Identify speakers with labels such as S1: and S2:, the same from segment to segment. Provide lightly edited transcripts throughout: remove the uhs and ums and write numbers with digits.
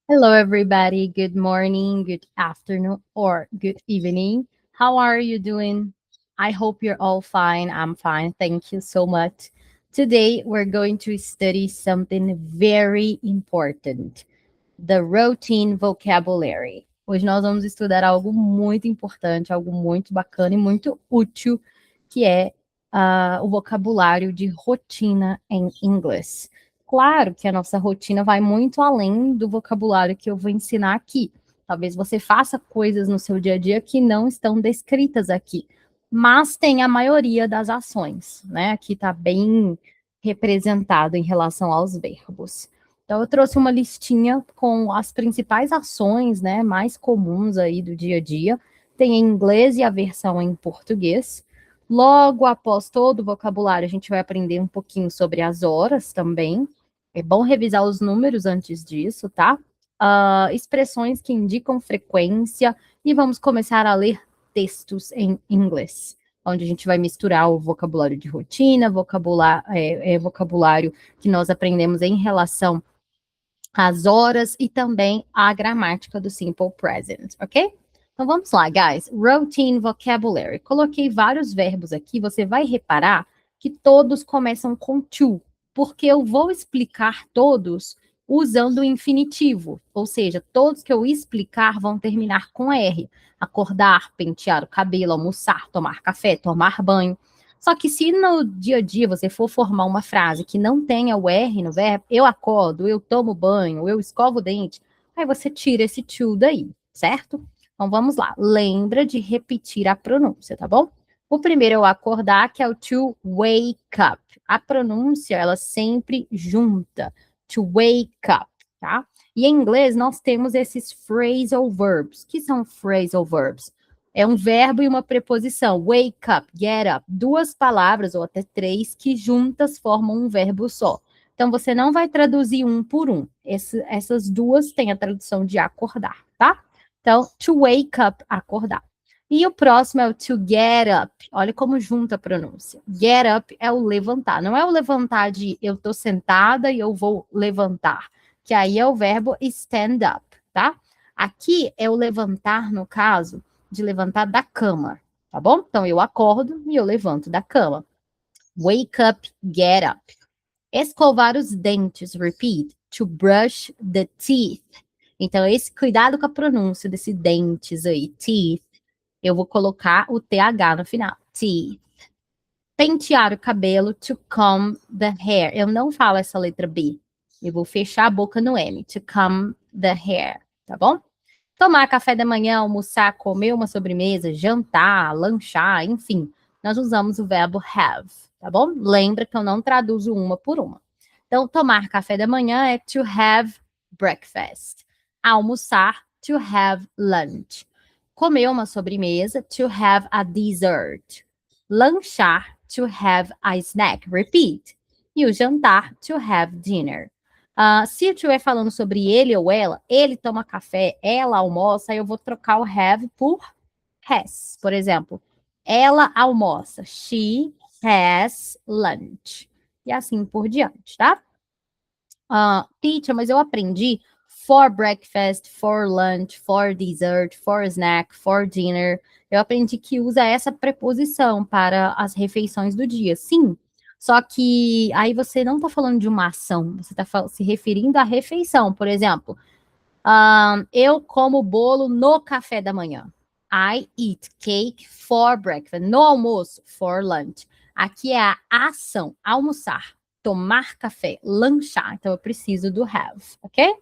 S1: Hello, everybody. Good morning, good afternoon, or good evening. How are you doing? I hope you're all fine. I'm fine. Thank you so much. Today, we're going to study something very important, the routine vocabulary. Hoje nós vamos estudar algo muito importante, algo muito bacana e muito útil, que é o vocabulário de rotina em inglês. Claro que a nossa rotina vai muito além do vocabulário que eu vou ensinar aqui. Talvez você faça coisas no seu dia a dia que não estão descritas aqui, mas tem a maioria das ações, né? Aqui está bem representado em relação aos verbos. Então, eu trouxe uma listinha com as principais ações, né, mais comuns aí do dia a dia. Tem em inglês e a versão em português. Logo após todo o vocabulário, a gente vai aprender um pouquinho sobre as horas também. É bom revisar os números antes disso, tá? Expressões que indicam frequência e vamos começar a ler textos em inglês, onde a gente vai misturar o vocabulário de rotina, vocabulário que nós aprendemos em relação às horas e também a gramática do simple present, ok? Então vamos lá, guys. Routine vocabulary. Coloquei vários verbos aqui, você vai reparar que todos começam com to, porque eu vou explicar todos usando o infinitivo, ou seja, todos que eu explicar vão terminar com R. Acordar, pentear o cabelo, almoçar, tomar café, tomar banho. Só que se no dia a dia você for formar uma frase que não tenha o R no verbo, eu acordo, eu tomo banho, eu escovo o dente, aí você tira esse to daí, certo? Então vamos lá. Lembra de repetir a pronúncia, tá bom? O primeiro é o acordar, que é o to wake up. A pronúncia, ela sempre junta. To wake up, tá? E em inglês nós temos esses phrasal verbs. O que são phrasal verbs? É um verbo e uma preposição. Wake up, get up. Duas palavras, ou até três, que juntas formam um verbo só. Então, você não vai traduzir um por um. Essas duas têm a tradução de acordar, tá? Então, to wake up, acordar. E o próximo é o to get up. Olha como junta a pronúncia. Get up é o levantar. Não é o levantar de eu tô sentada e eu vou levantar. Que aí é o verbo stand up, tá? Aqui é o levantar, no caso, de levantar da cama, tá bom? Então, eu acordo e eu levanto da cama. Wake up, get up. Escovar os dentes, repeat. To brush the teeth. Então, esse cuidado com a pronúncia desse dentes aí, teeth. Eu vou colocar o TH no final. Teeth. Pentear o cabelo, to comb the hair. Eu não falo essa letra B. Eu vou fechar a boca no M. To comb the hair, tá bom? Tomar café da manhã, almoçar, comer uma sobremesa, jantar, lanchar, enfim. Nós usamos o verbo have, tá bom? Lembra que eu não traduzo uma por uma. Então, tomar café da manhã é to have breakfast. Almoçar, to have lunch. Comer uma sobremesa, to have a dessert. Lanchar, to have a snack. Repeat. E o jantar, to have dinner. Se eu estiver falando sobre ele ou ela, ele toma café, ela almoça, eu vou trocar o have por has. Por exemplo, ela almoça. She has lunch. E assim por diante, tá? Teacher, mas eu aprendi for breakfast, for lunch, for dessert, for snack, for dinner. Eu aprendi que usa essa preposição para as refeições do dia. Sim, só que aí você não está falando de uma ação, você está se referindo à refeição. Por exemplo, eu como bolo no café da manhã. I eat cake for breakfast. No almoço, for lunch. Aqui é a ação, almoçar, tomar café, lanchar. Então, eu preciso do have, ok?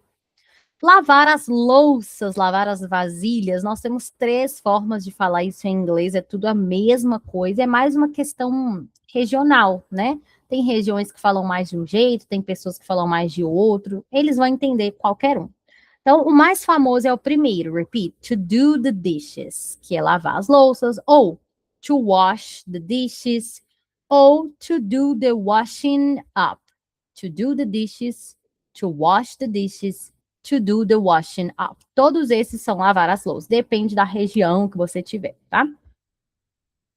S1: Lavar as louças, lavar as vasilhas. Nós temos três formas de falar isso em inglês. É tudo a mesma coisa. É mais uma questão regional, né? Tem regiões que falam mais de um jeito, tem pessoas que falam mais de outro. Eles vão entender qualquer um. Então, o mais famoso é o primeiro, repeat, to do the dishes, que é lavar as louças, ou to wash the dishes, ou to do the washing up. To do the dishes, to wash the dishes, to do the washing up. Todos esses são lavar as louças, depende da região que você tiver, tá?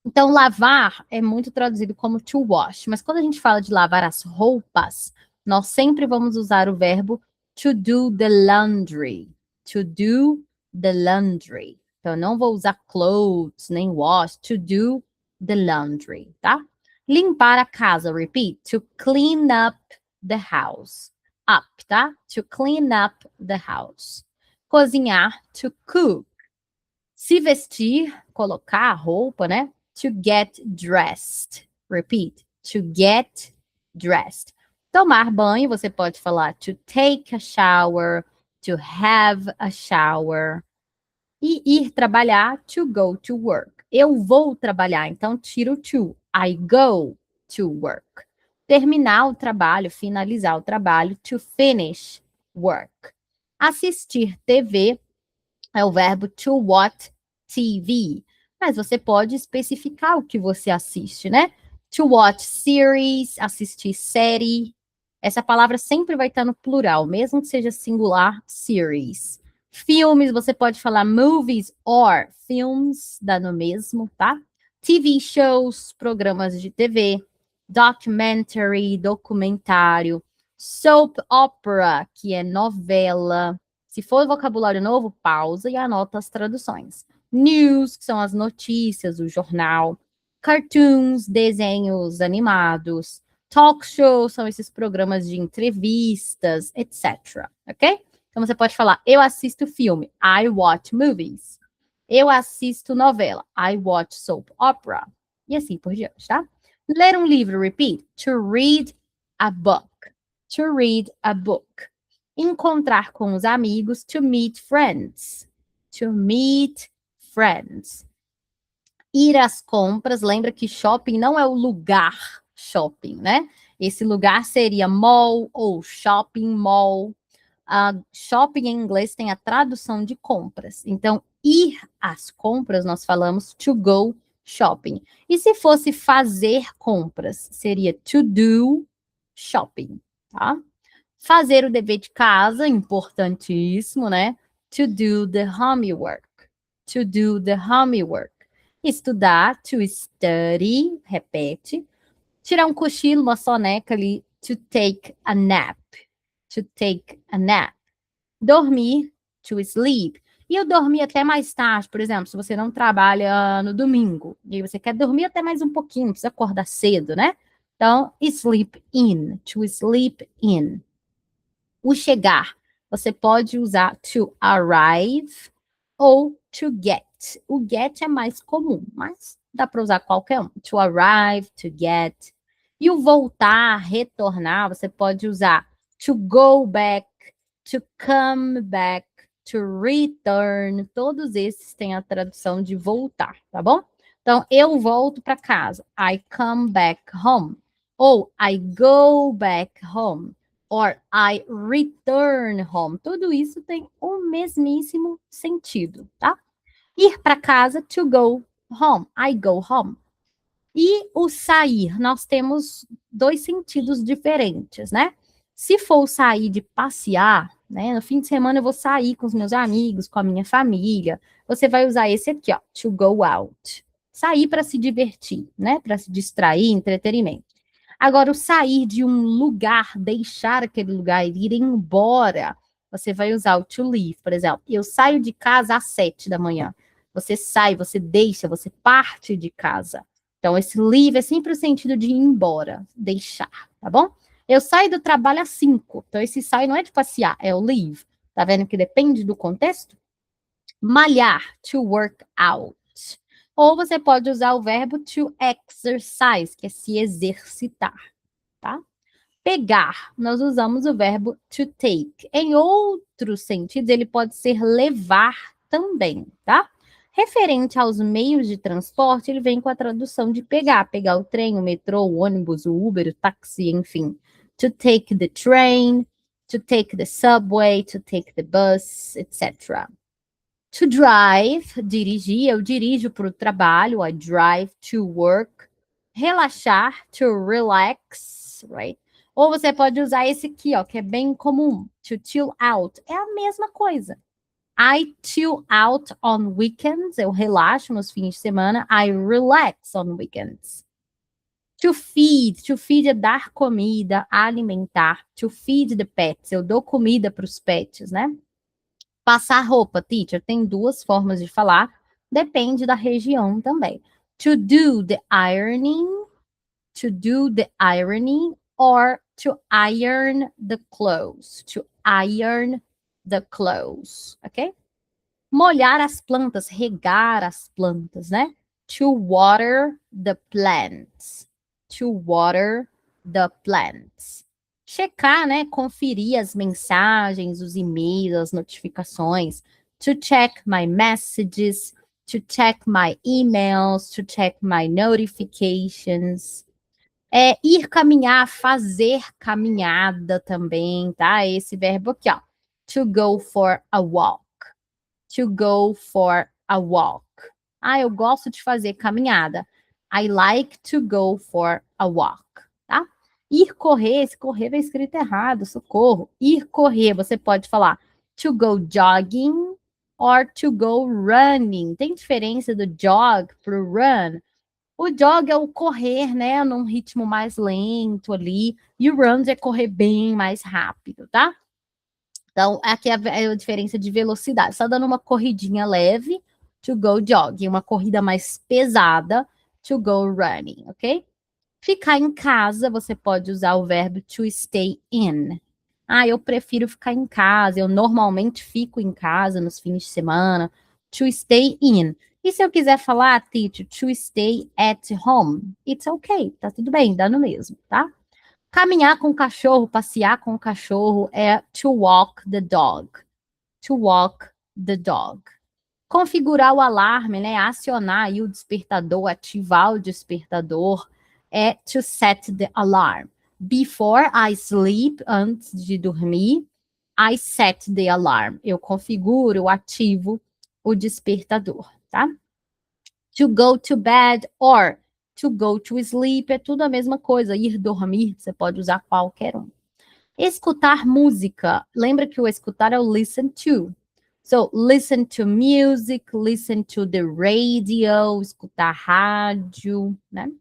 S1: Então, lavar é muito traduzido como to wash, mas quando a gente fala de lavar as roupas, nós sempre vamos usar o verbo to do the laundry. To do the laundry. Então, eu não vou usar clothes, nem wash. To do the laundry, tá? Limpar a casa. Repeat. To clean up the house. Up, tá? To clean up the house. Cozinhar. To cook. Se vestir, colocar a roupa, né? To get dressed. Repeat. To get dressed. Tomar banho, você pode falar to take a shower, to have a shower. E ir trabalhar, to go to work. Eu vou trabalhar, então tiro to. I go to work. Terminar o trabalho, finalizar o trabalho, to finish work. Assistir TV é o verbo to watch TV. Mas você pode especificar o que você assiste, né? To watch series, assistir série. Essa palavra sempre vai estar no plural, mesmo que seja singular, series. Filmes, você pode falar movies or films, dá no mesmo, tá? TV shows, programas de TV. Documentary, documentário. Soap opera, que é novela. Se for vocabulário novo, pausa e anota as traduções. News, que são as notícias, o jornal. Cartoons, desenhos animados. Talk show, são esses programas de entrevistas, etc. Ok? Então você pode falar, eu assisto filme. I watch movies. Eu assisto novela. I watch soap opera. E assim por diante, tá? Ler um livro, repeat. To read a book. To read a book. Encontrar com os amigos, to meet friends. To meet friends. Ir às compras, lembra que shopping não é o lugar shopping, né? Esse lugar seria mall ou shopping mall. Shopping em inglês tem a tradução de compras. Então, ir às compras, nós falamos to go shopping. E se fosse fazer compras, seria to do shopping, tá? Fazer o dever de casa, importantíssimo, né? To do the homework. To do the homework. Estudar, to study, repete. Tirar um cochilo, uma soneca ali, to take a nap. To take a nap. Dormir, to sleep. E eu dormir até mais tarde, por exemplo, se você não trabalha no domingo, e você quer dormir até mais um pouquinho, não precisa acordar cedo, né? Então, sleep in, to sleep in. O chegar, você pode usar to arrive ou to get. O get é mais comum, mas dá para usar qualquer um. To arrive, to get. E o voltar, retornar, você pode usar to go back, to come back, to return. Todos esses têm a tradução de voltar, tá bom? Então, eu volto para casa. I come back home. Ou I go back home. Or I return home. Tudo isso tem o mesmíssimo sentido, tá? Ir para casa, to go home. I go home. E o sair, nós temos dois sentidos diferentes, né? Se for sair de passear, né? No fim de semana eu vou sair com os meus amigos, com a minha família. Você vai usar esse aqui, ó, to go out. Sair para se divertir, né? Para se distrair, entretenimento. Agora, o sair de um lugar, deixar aquele lugar, ir embora, você vai usar o to leave, por exemplo. Eu saio de casa às 7 da manhã. Você sai, você deixa, você parte de casa. Então, esse leave é sempre o sentido de ir embora, deixar, tá bom? Eu saio do trabalho às 5. Então, esse sai não é de passear, é o leave. Tá vendo que depende do contexto? Malhar, to work out. Ou você pode usar o verbo to exercise, que é se exercitar, tá? Pegar, nós usamos o verbo to take. Em outros sentidos, ele pode ser levar também, tá? Referente aos meios de transporte, ele vem com a tradução de pegar. Pegar o trem, o metrô, o ônibus, o Uber, o táxi, enfim. To take the train, to take the subway, to take the bus, etc. To drive, dirigir, eu dirijo para o trabalho, I drive to work. Relaxar, to relax, right? Ou você pode usar esse aqui, ó, que é bem comum, to chill out. É a mesma coisa. I chill out on weekends, eu relaxo nos fins de semana. I relax on weekends. To feed é dar comida, alimentar. To feed the pets, eu dou comida para os pets, né? Passar roupa, teacher, tem duas formas de falar, depende da região também. To do the ironing, to do the ironing, or to iron the clothes, to iron the clothes, ok? Molhar as plantas, regar as plantas, né? To water the plants. To water the plants. Checar, né? Conferir as mensagens, os e-mails, as notificações. To check my messages. To check my emails. To check my notifications. Ir caminhar, fazer caminhada também, tá? Esse verbo aqui, ó. To go for a walk. To go for a walk. Eu gosto de fazer caminhada. I like to go for a walk, tá? Ir correr, esse correr vai escrito errado, socorro. Ir correr, você pode falar to go jogging or to go running. Tem diferença do jog pro run? O jog é o correr, né, num ritmo mais lento ali, e o run é correr bem mais rápido, tá? Então, aqui é a diferença de velocidade. Só dando uma corridinha leve, to go jogging. Uma corrida mais pesada, to go running, ok? Ficar em casa, você pode usar o verbo to stay in. Eu prefiro ficar em casa. Eu normalmente fico em casa nos fins de semana. To stay in. E se eu quiser falar, teacher, to stay at home? It's okay. Tá tudo bem, dá no mesmo, tá? Caminhar com o cachorro, passear com o cachorro é to walk the dog. To walk the dog. Configurar o alarme, né? Acionar aí o despertador, ativar o despertador é to set the alarm. Before I sleep, antes de dormir, I set the alarm. Eu configuro, ativo o despertador, tá? To go to bed or to go to sleep é tudo a mesma coisa. Ir dormir, você pode usar qualquer um. Escutar música. Lembra que o escutar é o listen to. So, listen to music, listen to the radio, escutar rádio, né?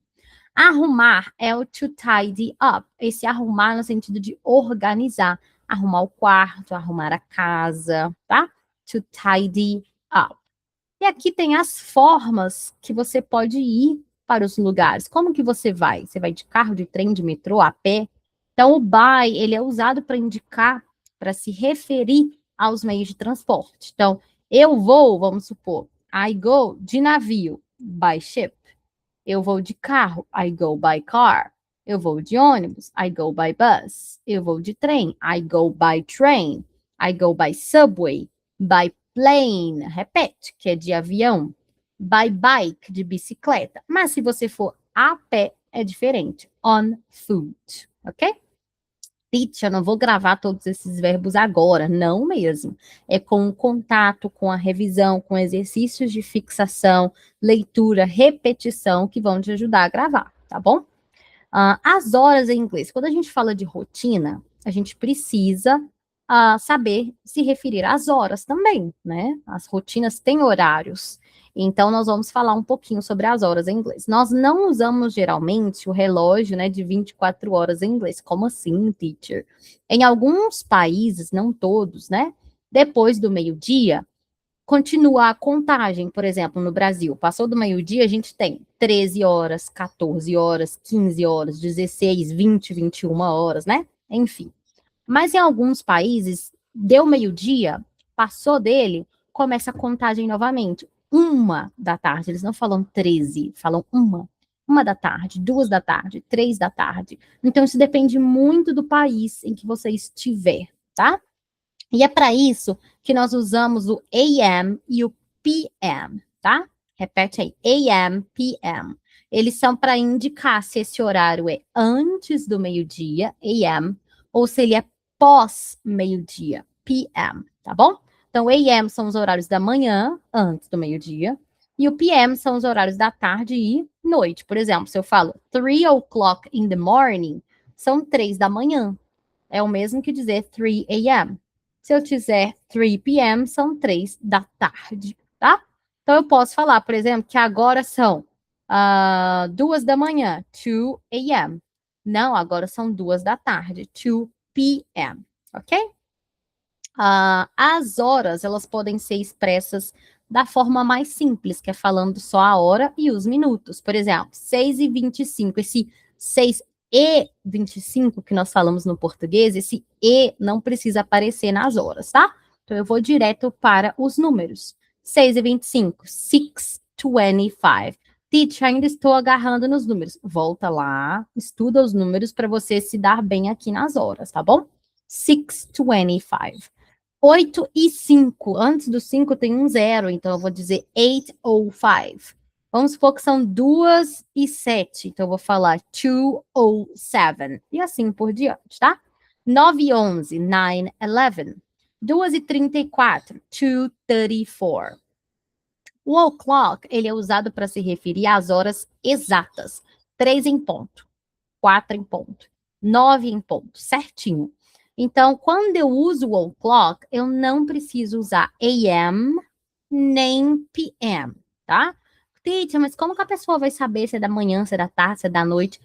S1: Arrumar é o to tidy up. Esse arrumar no sentido de organizar. Arrumar o quarto, arrumar a casa, tá? To tidy up. E aqui tem as formas que você pode ir para os lugares. Como que você vai? Você vai de carro, de trem, de metrô, a pé? Então, o by, ele é usado para indicar, para se referir aos meios de transporte. Então, eu vou, vamos supor, I go de navio, by ship. Eu vou de carro, I go by car. Eu vou de ônibus, I go by bus. Eu vou de trem, I go by train. I go by subway, by plane, repete, que é de avião. By bike, de bicicleta. Mas se você for a pé, é diferente. On foot, ok? Teacher, eu não vou gravar todos esses verbos agora, não mesmo. É com o contato, com a revisão, com exercícios de fixação, leitura, repetição que vão te ajudar a gravar, tá bom? As horas em inglês. Quando a gente fala de rotina, a gente precisa saber se referir às horas também, né? As rotinas têm horários. Então, nós vamos falar um pouquinho sobre as horas em inglês. Nós não usamos geralmente o relógio, né, de 24 horas em inglês. Como assim, teacher? Em alguns países, não todos, né? Depois do meio-dia, continua a contagem. Por exemplo, no Brasil, passou do meio-dia, a gente tem 13 horas, 14 horas, 15 horas, 16, 20, 21 horas, né? Enfim. Mas em alguns países, deu meio-dia, passou dele, começa a contagem novamente. 1 da tarde, eles não falam 13, falam 1 da tarde, 2 da tarde, 3 da tarde. Então, isso depende muito do país em que você estiver, tá? E é para isso que nós usamos o AM e o PM, tá? Repete aí, AM, PM. Eles são para indicar se esse horário é antes do meio-dia, AM, ou se ele é pós-meio-dia, PM, tá bom? Então, AM são os horários da manhã, antes do meio-dia, e o PM são os horários da tarde e noite. Por exemplo, se eu falo 3 o'clock in the morning, são 3 da manhã. É o mesmo que dizer 3 a.m. Se eu fizer 3 p.m., são 3 da tarde, tá? Então, eu posso falar, por exemplo, que agora são 2 da manhã, 2 a.m. Não, agora são 2 da tarde, 2 p.m., ok? As horas, elas podem ser expressas da forma mais simples, que é falando só a hora e os minutos. Por exemplo, 6h25, esse 6h25 que nós falamos no português, esse E não precisa aparecer nas horas, tá? Então, eu vou direto para os números. 6h25, 6:25. Teacher, ainda estou agarrando nos números. Volta lá, estuda os números para você se dar bem aqui nas horas, tá bom? 6:25. 8:05. Antes do 5 tem um 0, então eu vou dizer 8:05. Vamos supor que são 2:07, então eu vou falar 2:07. E assim por diante, tá? 9:11, 9:11. 2:34, 2:34. O o'clock, ele é usado para se referir às horas exatas. 3 em ponto, 4 em ponto, 9 em ponto, certinho. Então, quando eu uso o o'clock, eu não preciso usar AM nem PM, tá? Teacher, mas como que a pessoa vai saber se é da manhã, se é da tarde, se é da noite?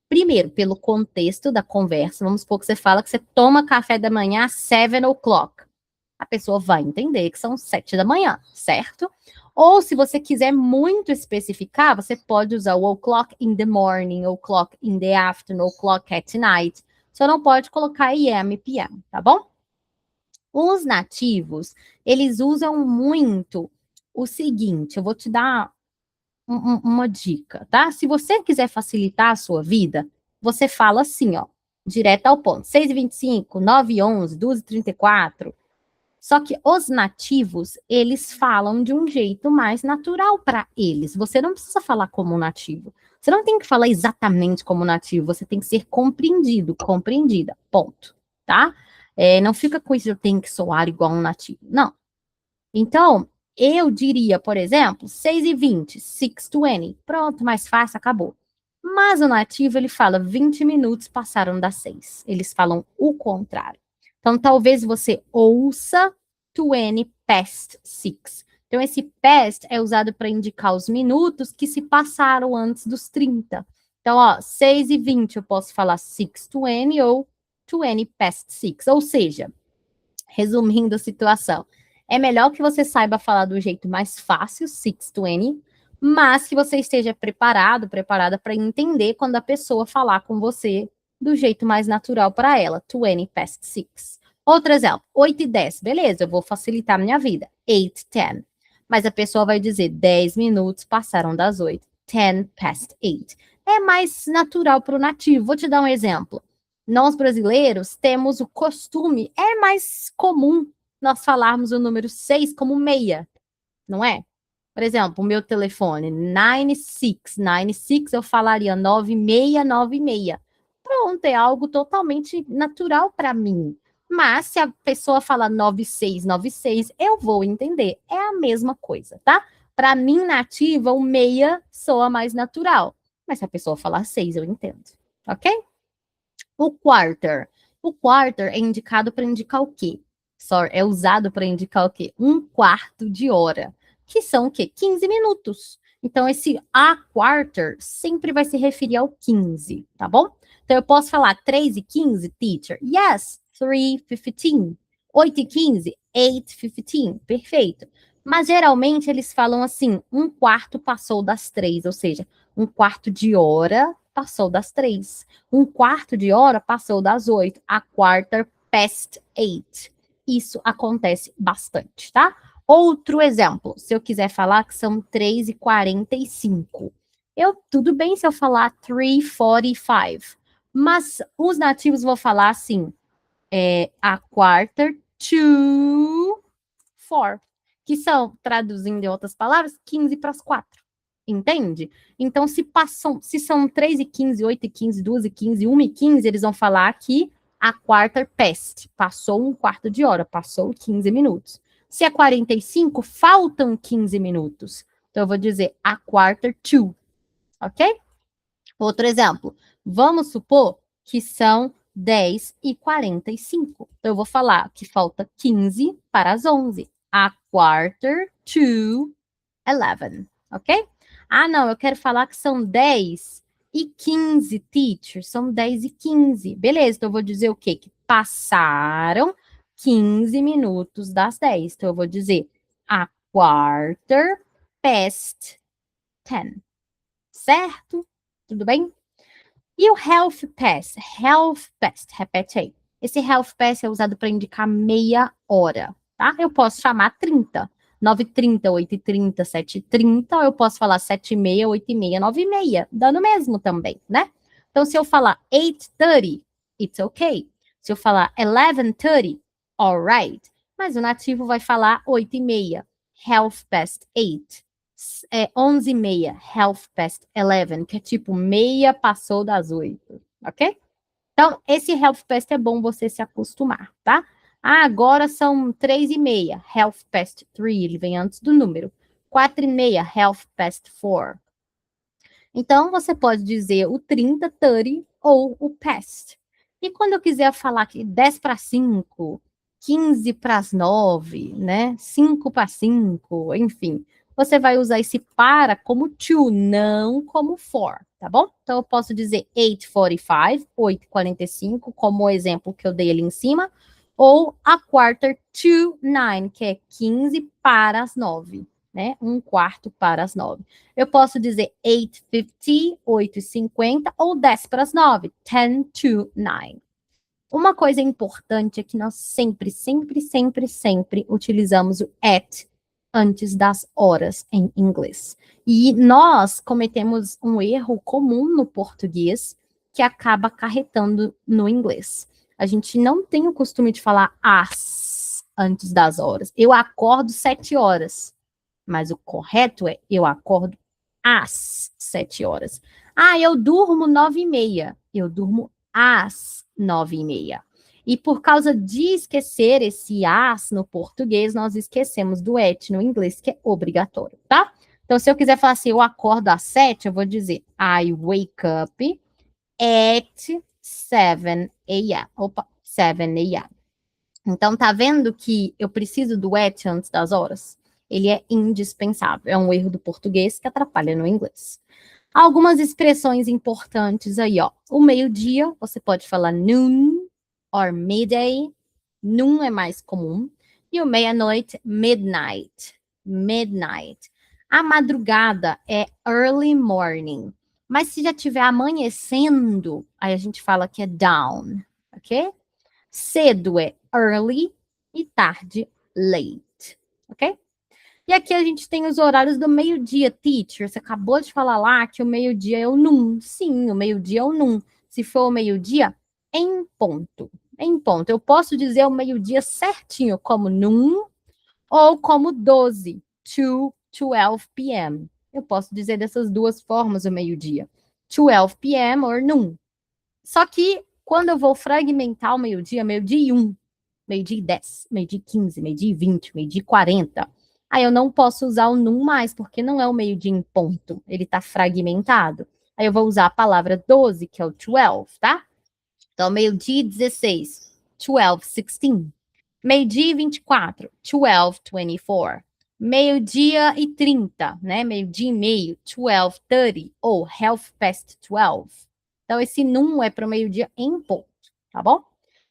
S1: Primeiro, pelo contexto da conversa. Vamos supor que você fala que você toma café da manhã às 7 o'clock. A pessoa vai entender que são 7 da manhã, certo? Ou se você quiser muito especificar, você pode usar o o'clock in the morning, o'clock in the afternoon, o'clock at night. Só não pode colocar AM e PM, tá bom? Os nativos, eles usam muito o seguinte, eu vou te dar uma dica, tá? Se você quiser facilitar a sua vida, você fala assim, ó, direto ao ponto. 6:25, 9:11, 2:34. Só que os nativos, eles falam de um jeito mais natural para eles. Você não precisa falar como um nativo. Você não tem que falar exatamente como um nativo. Você tem que ser compreendido, compreendida. Ponto. Tá? Não fica com isso, eu tenho que soar igual um nativo. Não. Então, eu diria, por exemplo, 6:20, 6:20. Pronto, mais fácil, acabou. Mas o nativo, ele fala 20 minutos passaram das 6. Eles falam o contrário. Então, talvez você ouça 20 past 6. Então, esse past é usado para indicar os minutos que se passaram antes dos 30. Então, ó, 6:20 eu posso falar 6:20 ou 20 past 6. Ou seja, resumindo a situação, é melhor que você saiba falar do jeito mais fácil, 6:20, mas que você esteja preparado, preparada para entender quando a pessoa falar com você do jeito mais natural para ela, 20 past 6. Outro exemplo, 8:10, beleza, eu vou facilitar a minha vida, 8:10. Mas a pessoa vai dizer 10 minutos passaram das 8, 10 past 8. É mais natural para o nativo. Vou te dar um exemplo. Nós brasileiros temos o costume, é mais comum nós falarmos o número 6 como meia, não é? Por exemplo, o meu telefone, 9696, eu falaria 9696. Pronto, é algo totalmente natural para mim. Mas se a pessoa fala 9696, eu vou entender. É a mesma coisa, tá? Para mim, nativa, o meia soa mais natural. Mas se a pessoa falar 6, eu entendo. Ok? O quarter. O quarter é indicado para indicar o quê? É usado para indicar o quê? Um quarto de hora, que são o quê? 15 minutos. Então, esse a quarter sempre vai se referir ao 15, tá bom? Então, eu posso falar 3:15, teacher? Yes, 3:15. 8:15, 8:15. Perfeito. Mas, geralmente, eles falam assim, um quarto passou das 3, ou seja, um quarto de hora passou das 3. Um quarto de hora passou das 8. A quarter past 8. Isso acontece bastante, tá? Outro exemplo, se eu quiser falar que são 3:45. Tudo bem se eu falar 3:45, mas os nativos vão falar assim, a quarter to 4, que são, traduzindo em outras palavras, 15 para as 4. Entende? Então, se são 3:15, 8:15, 2:15, 1:15, eles vão falar que a quarter past, passou um quarto de hora, passou 15 minutos. Se é 45, faltam 15 minutos. Então, eu vou dizer a quarter to, ok? Outro exemplo, vamos supor que são 10:45. Então, eu vou falar que falta 15 para as 11. A quarter to 11, ok? Ah, não, eu quero falar que são 10h15, teacher. São 10h15. Beleza, então eu vou dizer o quê? Que passaram 15 minutos das 10. Então eu vou dizer a quarter past 10. Certo? Tudo bem? E o health pass? Health pass, repete aí. Esse health pass é usado para indicar meia hora, tá? Eu posso chamar 30. 9h30, 8h30, 7h30, ou eu posso falar 7h30, 8h30, 9h30, dando mesmo também, né? Então, se eu falar 8h30, it's okay. Se eu falar 11h30, alright. Mas o nativo vai falar 8h30, health past 8. 11h30, half past 11, que é tipo meia passou das 8, ok? Então, esse half past é bom você se acostumar, tá? Ah, agora são 3h30, half past 3, ele vem antes do número. 4h30, half past 4. Então, você pode dizer o 30, 30 ou o past. E quando eu quiser falar que 10 para 5, 15 para as 9, né? 5 para 5, enfim. Você vai usar esse para como to, não como for, tá bom? Então, eu posso dizer 8:45, 8:45, como o exemplo que eu dei ali em cima, ou a quarter to 9, que é 15 para as 9, né? Um quarto para as 9. Eu posso dizer 8:50, 8:50 ou 10 para as 9, 10 to 9. Uma coisa importante é que nós sempre, sempre, sempre, sempre utilizamos o at antes das horas em inglês. E nós cometemos um erro comum no português que acaba acarretando no inglês. A gente não tem o costume de falar as antes das horas. Eu acordo 7 horas, mas o correto é eu acordo às 7 horas. Ah, eu durmo 9h30. Eu durmo às 9h30. E por causa de esquecer esse as no português, nós esquecemos do et no inglês, que é obrigatório, tá? Então, se eu quiser falar assim, eu acordo às 7, eu vou dizer I wake up at 7 a.m. Opa, 7 a.m. Então, tá vendo que eu preciso do at antes das horas? Ele é indispensável. É um erro do português que atrapalha no inglês. Algumas expressões importantes aí, ó. O meio-dia, você pode falar noon or midday. Noon é mais comum. E o meia-noite, midnight. Midnight. A madrugada é early morning. Mas se já tiver amanhecendo, aí a gente fala que é dawn, ok? Cedo é early e tarde, late, ok? E aqui a gente tem os horários do meio-dia, teacher. Você acabou de falar lá que o meio-dia é o noon. Sim, o meio-dia é o noon. Se for o meio-dia, em ponto. Em ponto. Eu posso dizer o meio-dia certinho, como noon ou como 12, to 12 p.m. Eu posso dizer dessas duas formas o meio-dia. 12 p.m. or noon. Só que quando eu vou fragmentar o meio-dia, meio-dia e 1, meio-dia e 10, meio-dia e 15, meio-dia e 20, meio-dia e 40, aí eu não posso usar o num mais, porque não é o meio-dia em ponto, ele está fragmentado. Aí eu vou usar a palavra 12, que é o 12, tá? Então, meio-dia e 16, 12:16. Meio-dia e 24, 12:24. Meio-dia e 30, né? Meio-dia e meio, 12:30 ou half past 12. Então, esse num é para o meio-dia em ponto, tá bom?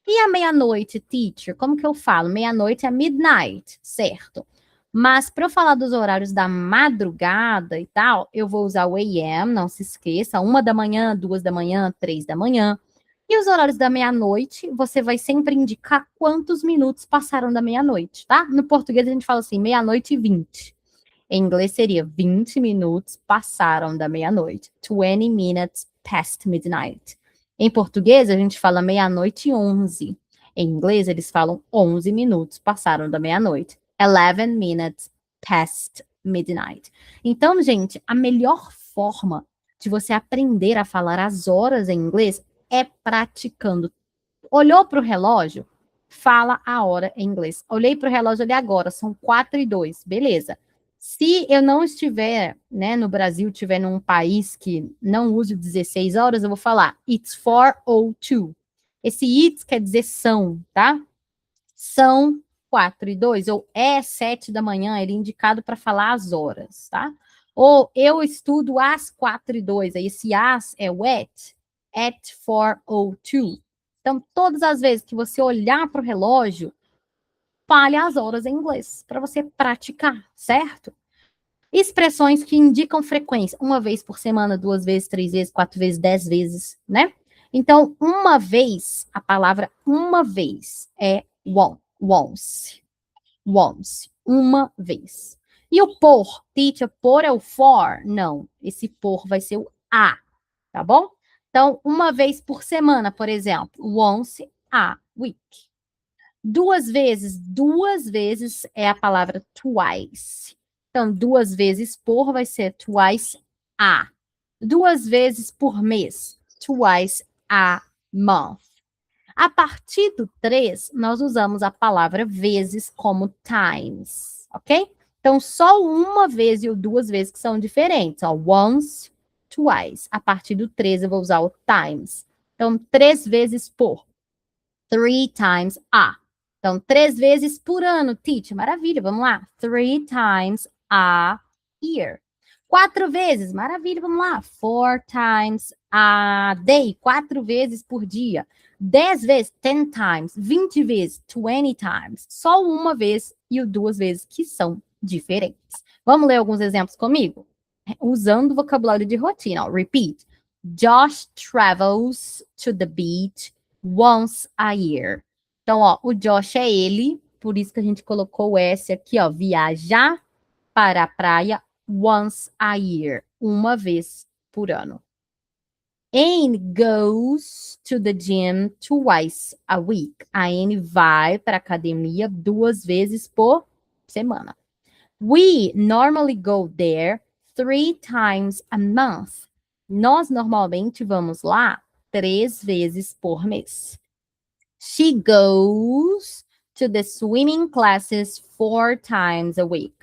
S1: E a meia-noite, teacher? Como que eu falo? Meia-noite é midnight, certo? Mas para eu falar dos horários da madrugada e tal, eu vou usar o AM, não se esqueça, 1 da manhã, 2 da manhã, 3 da manhã. E os horários da meia-noite, você vai sempre indicar quantos minutos passaram da meia-noite, tá? No português a gente fala assim, meia-noite e 20. Em inglês seria 20 minutos passaram da meia-noite. 20 minutes past midnight. Em português, a gente fala meia-noite e 11. Em inglês, eles falam 11 minutos passaram da meia-noite. 11 minutes past midnight. Então, gente, a melhor forma de você aprender a falar as horas em inglês é praticando. Olhou para o relógio? Fala a hora em inglês. Olhei para o relógio ali agora, são 4:02, beleza. Se eu não estiver, né, no Brasil, estiver num país que não use 16 horas, eu vou falar it's 4:02. Esse it's quer dizer são, tá? São 4:02, ou é 7 da manhã, ele é indicado para falar as horas, tá? Ou eu estudo às 4:02. Aí esse às é o at 4:02. Então, todas as vezes que você olhar para o relógio, fale as horas em inglês, para você praticar, certo? Expressões que indicam frequência, uma vez por semana, 2 vezes, 3 vezes, 4 vezes, 10 vezes, né? Então, uma vez, a palavra uma vez é once, once, uma vez. E o por, teacher, por é o for? Não, esse por vai ser o a, tá bom? Então, uma vez por semana, por exemplo, once a week. Duas vezes é a palavra twice. Então, 2 vezes por vai ser twice a. 2 vezes por mês, twice a month. A partir do 3, nós usamos a palavra vezes como times, ok? Então, só uma vez e 2 vezes que são diferentes. Ó, once, twice. A partir do 3, eu vou usar o times. Então, 3 vezes por. 3 times a. Então, 3 vezes por ano, teacher. Maravilha, vamos lá. 3 times a year. 4 vezes, maravilha, vamos lá. 4 times a day. 4 vezes por dia. 10 vezes, 10 times. 20 vezes, 20 times. Só uma vez e 2 vezes que são diferentes. Vamos ler alguns exemplos comigo? Usando o vocabulário de rotina. Ó. Repeat. Josh travels to the beach once a year. Então, ó, o Josh é ele, por isso que a gente colocou o S aqui, ó, viajar para a praia once a year, uma vez por ano. Anne goes to the gym twice a week. A Anne vai para a academia 2 vezes por semana. We normally go there 3 times a month. Nós normalmente vamos lá 3 vezes por mês. She goes to the swimming classes 4 times a week.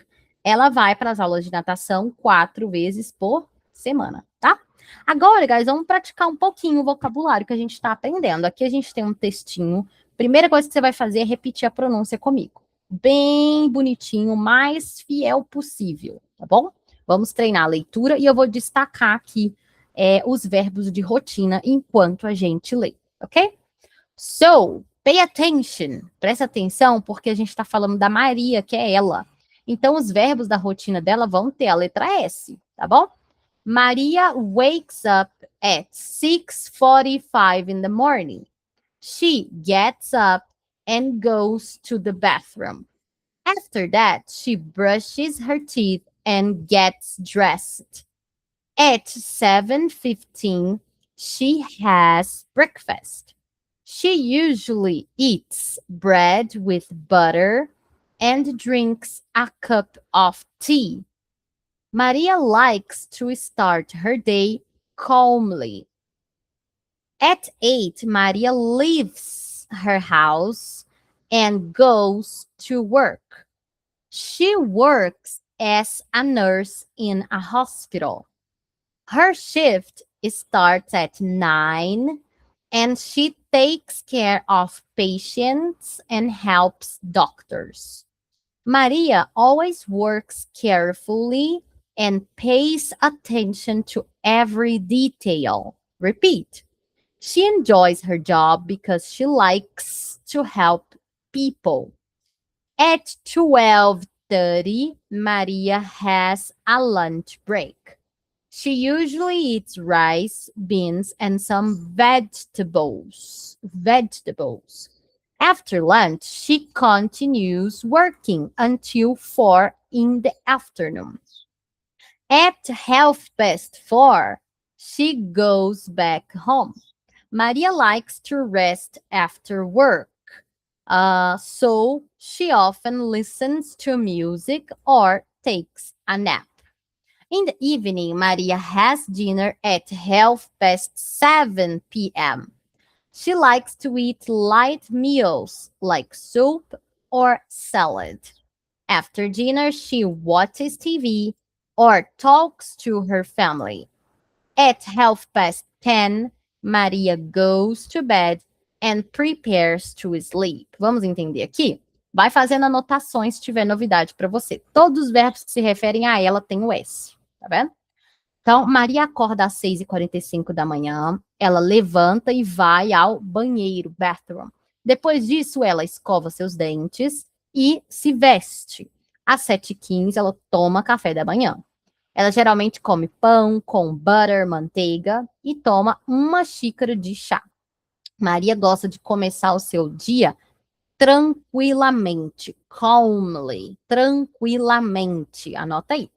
S1: Ela vai para as aulas de natação 4 vezes por semana, tá? Agora, guys, vamos praticar um pouquinho o vocabulário que a gente está aprendendo. Aqui a gente tem um textinho. Primeira coisa que você vai fazer é repetir a pronúncia comigo. Bem bonitinho, mais fiel possível, tá bom? Vamos treinar a leitura e eu vou destacar aqui os verbos de rotina enquanto a gente lê, ok? So, pay attention. Presta atenção, porque a gente está falando da Maria, que é ela. Então, os verbos da rotina dela vão ter a letra S, tá bom? Maria wakes up at 6:45 in the morning. She gets up and goes to the bathroom. After that, she brushes her teeth and gets dressed. At 7:15, she has breakfast. She usually eats bread with butter and drinks a cup of tea. Maria likes to start her day calmly. At 8, Maria leaves her house and goes to work. She works as a nurse in a hospital. Her shift starts at 9 and she takes care of patients and helps doctors. Maria always works carefully and pays attention to every detail. Repeat. She enjoys her job because she likes to help people. At 12:30, Maria has a lunch break. She usually eats rice, beans, and some vegetables. After lunch, she continues working until 4 in the afternoon. At 4:30, she goes back home. Maria likes to rest after work. So she often listens to music or takes a nap. In the evening, Maria has dinner at 7:30 p.m. She likes to eat light meals like soup or salad. After dinner, she watches TV or talks to her family. At 10:30, Maria goes to bed and prepares to sleep. Vamos entender aqui? Vai fazendo anotações se tiver novidade para você. Todos os verbos que se referem a ela têm o S. tá vendo? Então, Maria acorda às 6h45 da manhã, ela levanta e vai ao banheiro, bathroom. Depois disso, ela escova seus dentes e se veste. Às 7h15, ela toma café da manhã. Ela geralmente come pão com butter, manteiga e toma uma xícara de chá. Maria gosta de começar o seu dia tranquilamente, calmly, tranquilamente. Anota aí.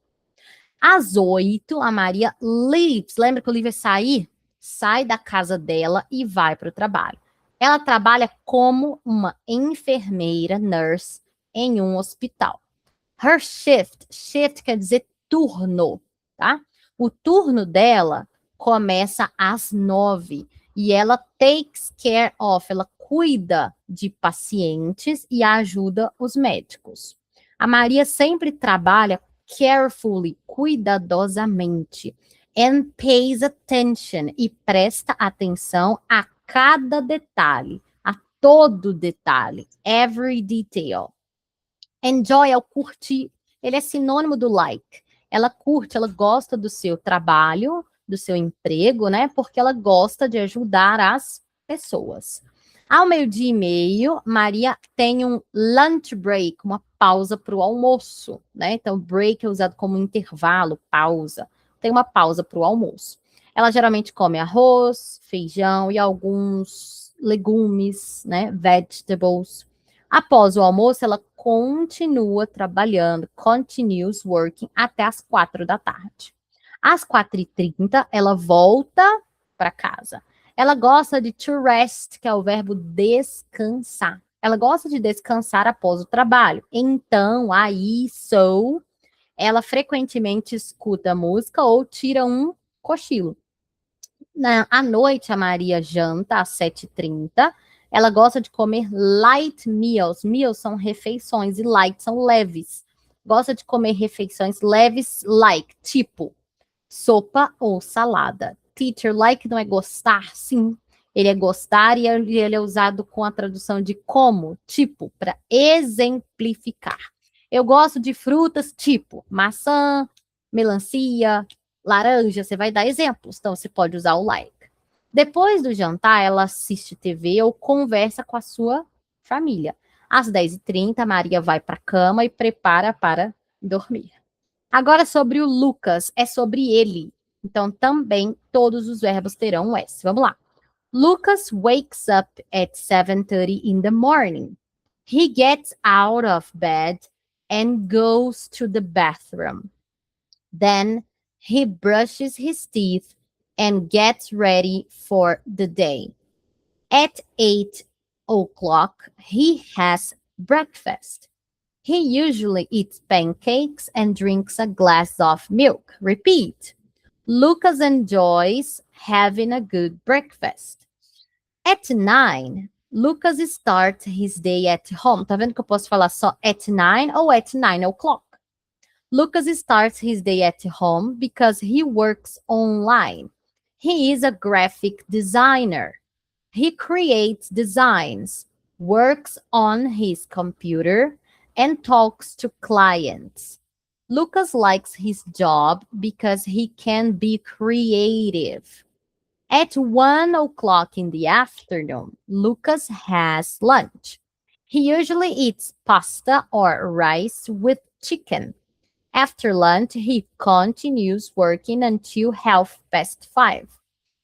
S1: Às 8, a Maria leaves. Lembra que o leave é sair? Sai da casa dela e vai para o trabalho. Ela trabalha como uma enfermeira, nurse, em um hospital. Her shift quer dizer turno, tá? O turno dela começa às 9 e ela takes care of, ela cuida de pacientes e ajuda os médicos. A Maria sempre trabalha carefully, cuidadosamente, and pays attention, e presta atenção a cada detalhe, a todo detalhe, every detail. Enjoy é o curtir, ele é sinônimo do like. Ela curte, ela gosta do seu trabalho, do seu emprego, né? Porque ela gosta de ajudar as pessoas. Ao 12h30, Maria tem um lunch break, uma pausa para o almoço, né? Então, break é usado como intervalo, pausa. Tem uma pausa para o almoço. Ela geralmente come arroz, feijão e alguns legumes, né? Vegetables. Após o almoço, ela continua trabalhando, continues working até as 4 da tarde. Às 4h30, ela volta para casa. Ela gosta de to rest, que é o verbo descansar. Ela gosta de descansar após o trabalho. Então, aí, ela frequentemente escuta música ou tira um cochilo. À noite, a Maria janta às 7h30. Ela gosta de comer light meals. Meals são refeições e light são leves. Gosta de comer refeições leves, like, tipo sopa ou salada. Teacher, like não é gostar, sim. Ele é gostar e ele é usado com a tradução de como, tipo, para exemplificar. Eu gosto de frutas tipo maçã, melancia, laranja. Você vai dar exemplos, então você pode usar o like. Depois do jantar, ela assiste TV ou conversa com a sua família. Às 10h30, Maria vai para a cama e prepara para dormir. Agora, sobre o Lucas, é sobre ele. Então, também todos os verbos terão um S. Vamos lá. Lucas wakes up at 7:30 in the morning. He gets out of bed and goes to the bathroom. Then he brushes his teeth and gets ready for the day. At 8 o'clock, he has breakfast. He usually eats pancakes and drinks a glass of milk. Repeat. Lucas enjoys having a good breakfast. At 9, Lucas starts his day at home. Tá vendo que eu posso falar só at 9 ou at 9 o'clock? Lucas starts his day at home because he works online. He is a graphic designer. He creates designs, works on his computer, and talks to clients. Lucas likes his job because he can be creative. At 1 o'clock in the afternoon, Lucas has lunch. He usually eats pasta or rice with chicken. After lunch, he continues working until 5:30.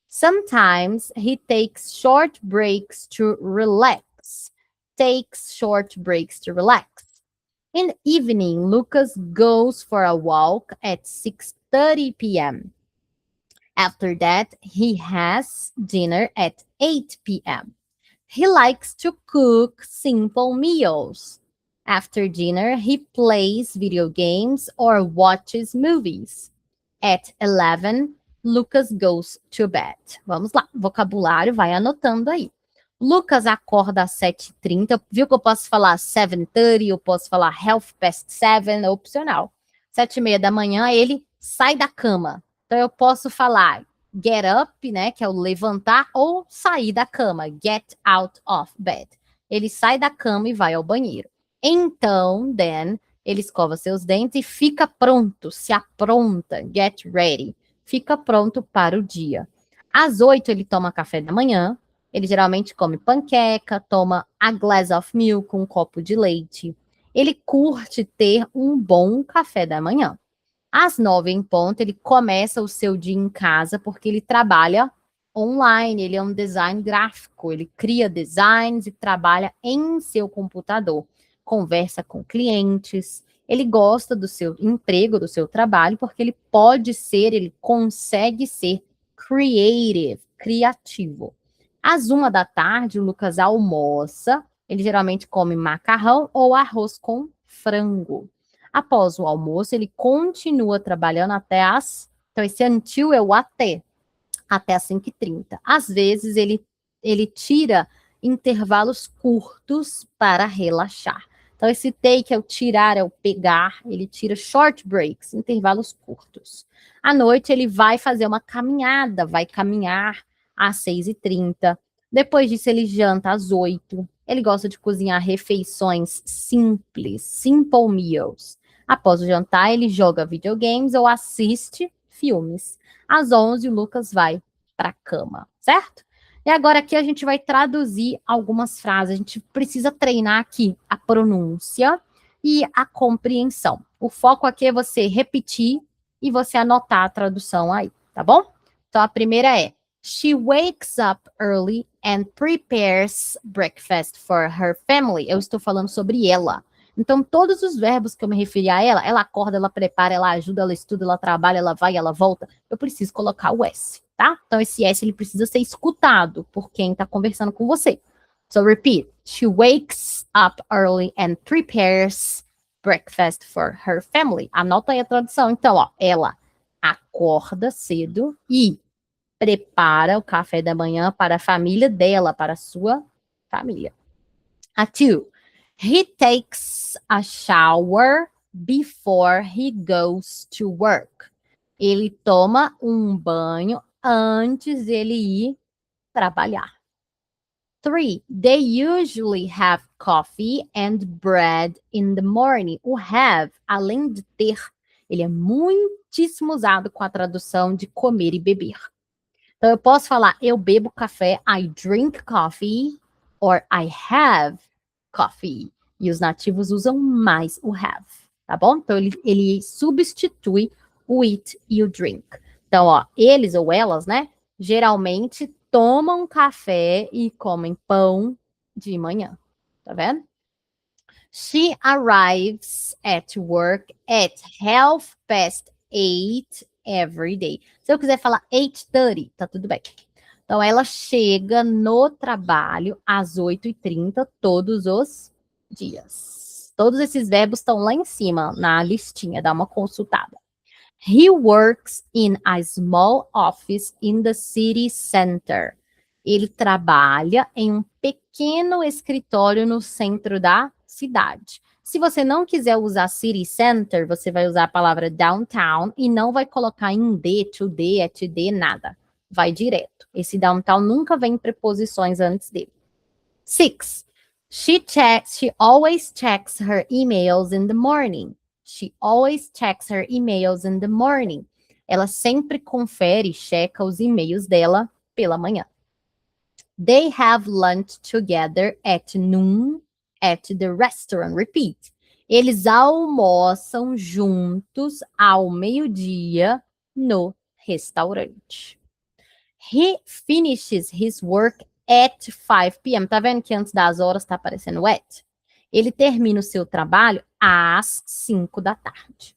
S1: Sometimes he takes short breaks to relax. In the evening, Lucas goes for a walk at 6:30 p.m. After that, he has dinner at 8 p.m. He likes to cook simple meals. After dinner, he plays video games or watches movies. At 11, Lucas goes to bed. Vamos lá, vocabulário, vai anotando aí. Lucas acorda às 7h30. Viu que eu posso falar 7:30, eu posso falar 7:30, é opcional. 7:30 da manhã, ele sai da cama. Então, eu posso falar get up, né, que é o levantar, ou sair da cama, get out of bed. Ele sai da cama e vai ao banheiro. Então, then, ele escova seus dentes e fica pronto, se apronta, get ready, fica pronto para o dia. Às 8 ele toma café da manhã, ele geralmente come panqueca, toma a glass of milk, um copo de leite. Ele curte ter um bom café da manhã. Às 9 em ponto, ele começa o seu dia em casa, porque ele trabalha online, ele é um design gráfico, ele cria designs e trabalha em seu computador, conversa com clientes, ele gosta do seu emprego, do seu trabalho, porque ele pode ser, ele consegue ser creative, criativo. Às 1 da tarde, o Lucas almoça, ele geralmente come macarrão ou arroz com frango. Após o almoço, ele continua trabalhando até as... Então, esse until é o até as 5h30. Às vezes, ele tira intervalos curtos para relaxar. Então, esse take é o tirar, é o pegar, ele tira short breaks, intervalos curtos. À noite, ele vai fazer uma caminhada, vai caminhar às 6h30. Depois disso, ele janta às 8. Ele gosta de cozinhar refeições simples, simple meals. Após o jantar, ele joga videogames ou assiste filmes. Às 11, o Lucas vai para a cama, certo? E agora aqui a gente vai traduzir algumas frases. A gente precisa treinar aqui a pronúncia e a compreensão. O foco aqui é você repetir e você anotar a tradução aí, tá bom? Então a primeira é: She wakes up early and prepares breakfast for her family. Eu estou falando sobre ela. Então, todos os verbos que eu me referi a ela acorda, ela prepara, ela ajuda, ela estuda, ela trabalha, ela vai, ela volta, eu preciso colocar o S, tá? Então, esse S, ele precisa ser escutado por quem está conversando com você. So, repeat. She wakes up early and prepares breakfast for her family. Anota aí a tradução. Então, ó, ela acorda cedo e prepara o café da manhã para a família dela, para a sua família. A 2. He takes a shower before he goes to work. Ele toma um banho antes dele ir trabalhar. 3. They usually have coffee and bread in the morning. O have, além de ter, ele é muitíssimo usado com a tradução de comer e beber. Então, eu posso falar, eu bebo café, I drink coffee, or I have coffee. E os nativos usam mais o have, tá bom? Então, ele substitui o eat e o drink. Então, ó, eles ou elas, né, geralmente tomam café e comem pão de manhã, tá vendo? She arrives at work at 8:30 every day. Se eu quiser falar 8:30, tá tudo bem. Então, ela chega no trabalho às 8h30 todos os dias. Todos esses verbos estão lá em cima, na listinha, dá uma consultada. He works in a small office in the city center. Ele trabalha em um pequeno escritório no centro da cidade. Se você não quiser usar city center, você vai usar a palavra downtown e não vai colocar em D, to D, at D, nada. Vai direto. Esse downtown nunca vem preposições antes dele. 6. She always checks her emails in the morning. She always checks her emails in the morning. Ela sempre confere, checa os e-mails dela pela manhã. They have lunch together at noon at the restaurant. Repeat. Eles almoçam juntos ao meio-dia no restaurante. He finishes his work at 5 p.m. Tá vendo que antes das horas tá aparecendo at? Ele termina o seu trabalho às 5 da tarde.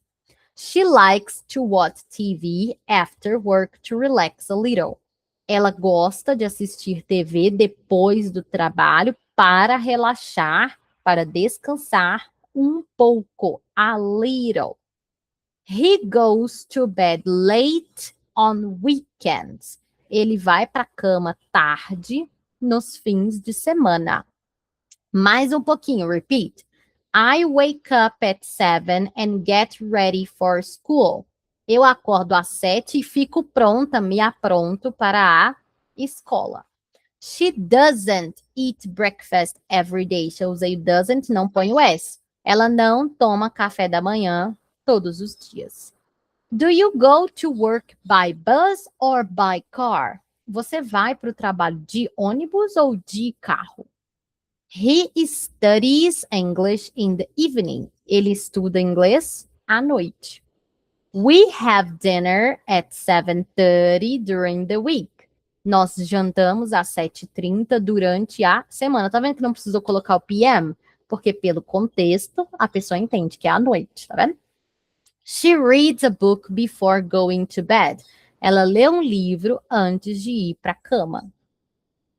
S1: She likes to watch TV after work to relax a little. Ela gosta de assistir TV depois do trabalho para relaxar, para descansar um pouco, a little. He goes to bed late on weekends. Ele vai para a cama tarde nos fins de semana. Mais um pouquinho, repeat. I wake up at 7 and get ready for school. Eu acordo às 7 e fico pronta, me apronto para a escola. She doesn't eat breakfast every day. Se eu usei doesn't, não ponho S. Ela não toma café da manhã todos os dias. Do you go to work by bus or by car? Você vai para o trabalho de ônibus ou de carro? He studies English in the evening. Ele estuda inglês à noite. We have dinner at 7:30 during the week. Nós jantamos às 7:30 durante a semana. Tá vendo que não precisou colocar o PM? Porque pelo contexto, a pessoa entende que é à noite, tá vendo? She reads a book before going to bed. Ela lê um livro antes de ir para a cama.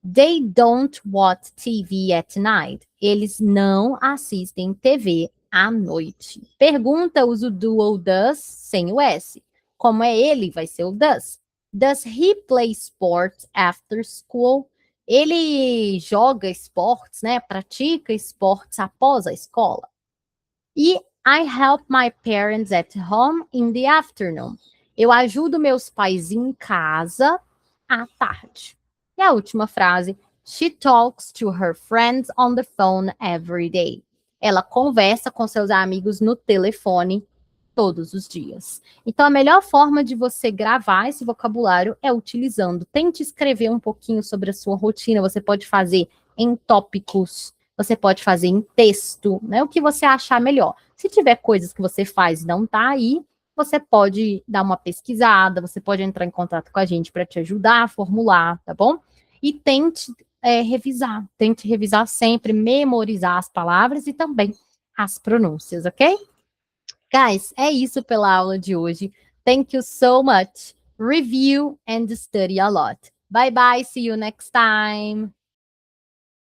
S1: They don't watch TV at night. Eles não assistem TV à noite. Pergunta, usa o do ou does sem o S. Como é ele, vai ser o does. Does he play sports after school? Ele joga esportes, né? Pratica esportes após a escola. E I help my parents at home in the afternoon. Eu ajudo meus pais em casa à tarde. E a última frase, she talks to her friends on the phone every day. Ela conversa com seus amigos no telefone todos os dias. Então, a melhor forma de você gravar esse vocabulário é utilizando. Tente escrever um pouquinho sobre a sua rotina. Você pode fazer em tópicos, você pode fazer em texto, né? O que você achar melhor. Se tiver coisas que você faz e não tá aí, você pode dar uma pesquisada, você pode entrar em contato com a gente para te ajudar a formular, tá bom? E tente revisar sempre, memorizar as palavras e também as pronúncias, ok? Guys, é isso pela aula de hoje. Thank you so much. Review and study a lot. Bye bye. See you next time.